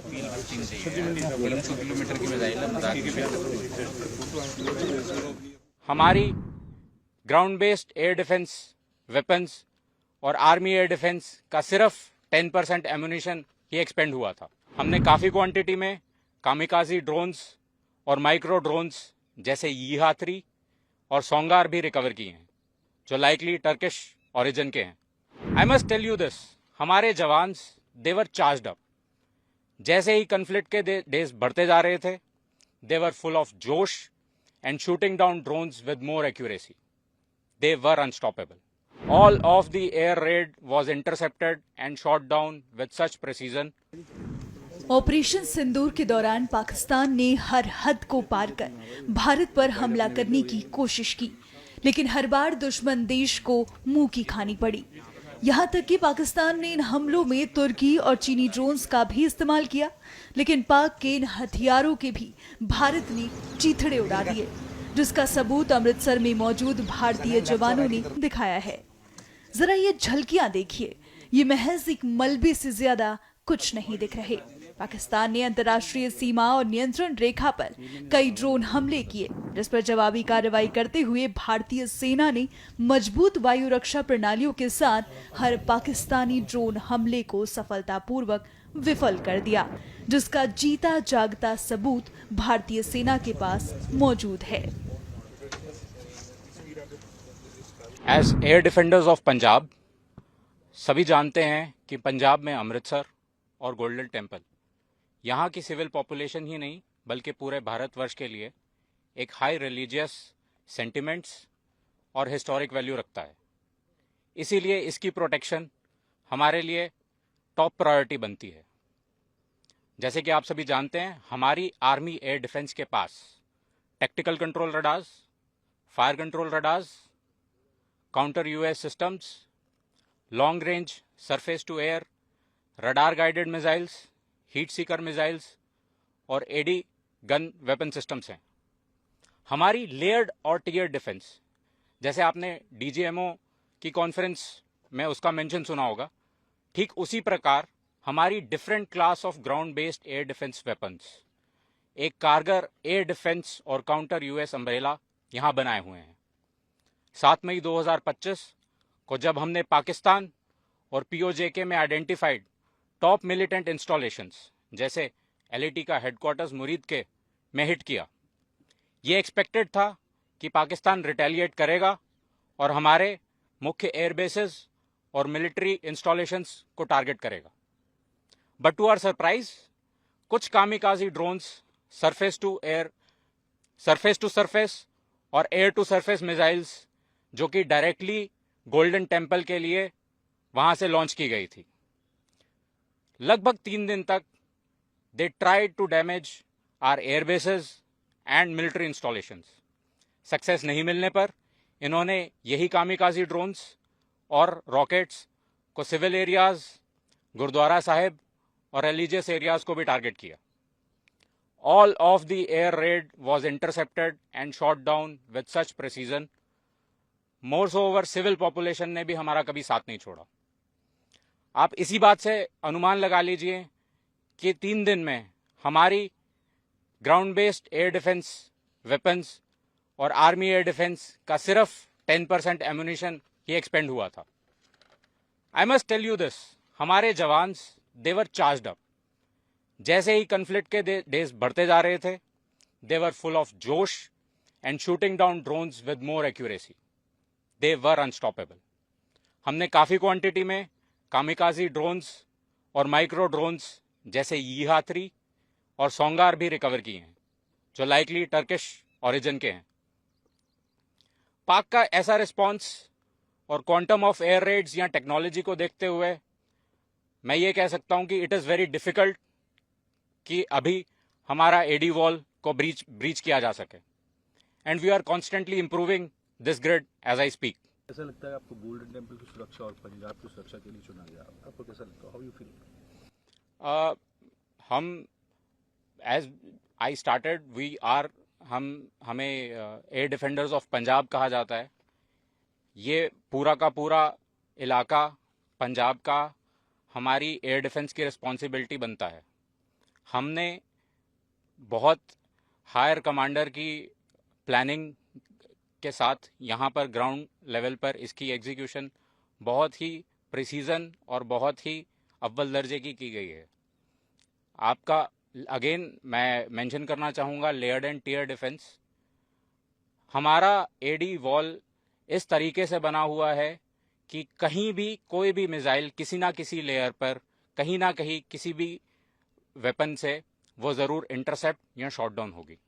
Kilometre की missile हमारी ground based air defence weapons और आर्मी एयर डिफेंस का सिर्फ 10% एम्यूनिशन ही एक्सपेंड हुआ था। हमने काफ़ी क्वांटिटी में कामिकाजी ड्रोन्स और माइक्रो ड्रोन्स जैसे यीहा-3 और सोंगार भी रिकवर किए हैं, जो लाइकली टर्किश ओरिजिन के हैं। I must tell you this, हमारे जवान्स देवर चार्ज्ड अप। जैसे ही कन्फ्लिक्ट के डेज बढ़ते जा रहे थे, देवर फुल ऑफ जोश and shooting down drones with more accuracy. They were unstoppable. All of the air raid was intercepted and shot down with such precision. Operation Sindoor के दौरान पाकिस्तान ने हर हद को पार कर भारत पर हमला करने की कोशिश की, लेकिन हर बार दुश्मन देश को मुंह की खानी पड़ी। यहाँ तक कि पाकिस्तान ने इन हमलों में तुर्की और चीनी ड्रोन्स का भी इस्तेमाल किया, लेकिन पाक के इन हथियारों के भी भारत ने चीथड़े उड़ा दिए, जिसका सबूत अमृतसर में मौजूद भारतीय जवानों ने दिखाया है। जरा ये झलकियां देखिए, ये महज एक मलबे से ज्यादा कुछ नहीं दिख रहे। पाकिस्तान ने अंतर्राष्ट्रीय सीमा और नियंत्रण रेखा पर कई ड्रोन हमले किए, जिस पर जवाबी कार्रवाई करते हुए भारतीय सेना ने मजबूत वायु रक्षा प्रणालियों के साथ हर पाकिस्तानी ड्रोन हमले को सफलतापूर्वक विफल कर दिया, जिसका जीता जागता सबूत भारतीय सेना के पास मौजूद है। As air defenders of Punjab, सभी जानते हैं कि पंजाब में अमृतसर और गोल्डन टेम्पल यहाँ की सिविल पॉपुलेशन ही नहीं बल्कि पूरे भारतवर्ष के लिए एक हाई रिलीजियस सेंटिमेंट्स और हिस्टोरिक वैल्यू रखता है। इसीलिए इसकी प्रोटेक्शन हमारे लिए टॉप प्रायोरिटी बनती है। जैसे कि आप सभी जानते हैं, हमारी आर्मी एयर डिफेंस के पास tactical control radars, fire control radars, counter US systems, long range surface to air, radar guided missiles, heat seeker missiles और एडी गन वेपन सिस्टम्स हैं। हमारी लेयर्ड और टियर डिफेंस, जैसे आपने डीजीएमओ की conference में उसका मेंशन सुना होगा, ठीक उसी प्रकार हमारी different class of ground based air defence weapons, एक कारगर एयर डिफेंस और काउंटर यूएस अम्ब्रेला यहां बनाए हुए हैं। 7 मई 2025 को जब हमने पाकिस्तान और पीओजेके में आइडेंटिफाइड टॉप मिलिटेंट इंस्टॉलेशंस जैसे एलएटी का हेडक्वार्टर्स मुरीद के में हिट किया, ये एक्सपेक्टेड था कि पाकिस्तान रिटेलिएट करेगा और हमारे मुख्य एयरबेसेस और मिलिट्री इंस्टॉलेशंस को टारगेट करेगा। बट टू आवर सरप्राइज, कुछ kamikaze drones surface to surface और एयर टू सरफेस मिसाइल्स जो कि डायरेक्टली गोल्डन टेम्पल के लिए वहां से लॉन्च की गई थी, लगभग 3 दिन तक they tried to damage our airbases and military installations. Success नहीं मिलने पर इन्होंने यही कामिकाजी ड्रोन्स और रॉकेट्स को सिविल एरियाज, गुरुद्वारा साहिब और रिलीजियस एरियाज को भी टारगेट किया। All of the air raid was intercepted and shot down with such precision. More so over civil population ने भी हमारा कभी साथ नहीं छोड़ा। आप इसी बात से अनुमान लगा लीजिए कि 3 दिन में हमारी ground based air defence weapons और आर्मी एयर डिफेंस का सिर्फ 10% एम्यूनिशन ही एक्सपेंड हुआ था। I must tell you this, हमारे जवान्स देवर चार्ज्ड अप। जैसे ही कन्फ्लिक्ट के डेज बढ़ते जा रहे थे, देवर फुल ऑफ जोश and shooting down drones with more accuracy. They were unstoppable. हमने काफ़ी क्वांटिटी में कामिकाजी ड्रोन्स और माइक्रो ड्रोन्स जैसे यीहा-3 और सोंगार भी रिकवर किए हैं, जो लाइकली टर्किश ओरिजिन के हैं। पाक का ऐसा रिस्पॉन्स और क्वांटम ऑफ एयर रेड्स या टेक्नोलॉजी को देखते हुए मैं ये कह सकता हूं कि इट इज़ वेरी डिफिकल्ट कि अभी हमारा एडी वॉल को ब्रीच किया जा सके, and we are constantly improving this grid as I speak. ऐसा लगता है आपको गोल्डन टेम्पल की सुरक्षा और पंजाब की सुरक्षा के लिए चुना गया, आपको कैसा लगता है? How you feel? हम एज आई स्टार्टेड हमें एयर डिफेंडर्स ऑफ पंजाब कहा जाता है। ये पूरा का पूरा इलाका पंजाब का हमारी एयर डिफेंस की रिस्पॉन्सिबिलिटी बनता है। हमने बहुत हायर कमांडर की प्लानिंग के साथ यहाँ पर ग्राउंड लेवल पर इसकी एग्जीक्यूशन बहुत ही प्रिसीजन और बहुत ही अव्वल दर्जे की गई है। आपका अगेन मैं मेंशन करना चाहूँगा लेयर्ड एंड टियर डिफेंस। हमारा एडी वॉल इस तरीके से बना हुआ है कि कहीं भी कोई भी मिसाइल किसी ना किसी लेयर पर कहीं ना कहीं किसी भी वेपन से वो ज़रूर इंटरसेप्ट या शॉट डाउन होगी।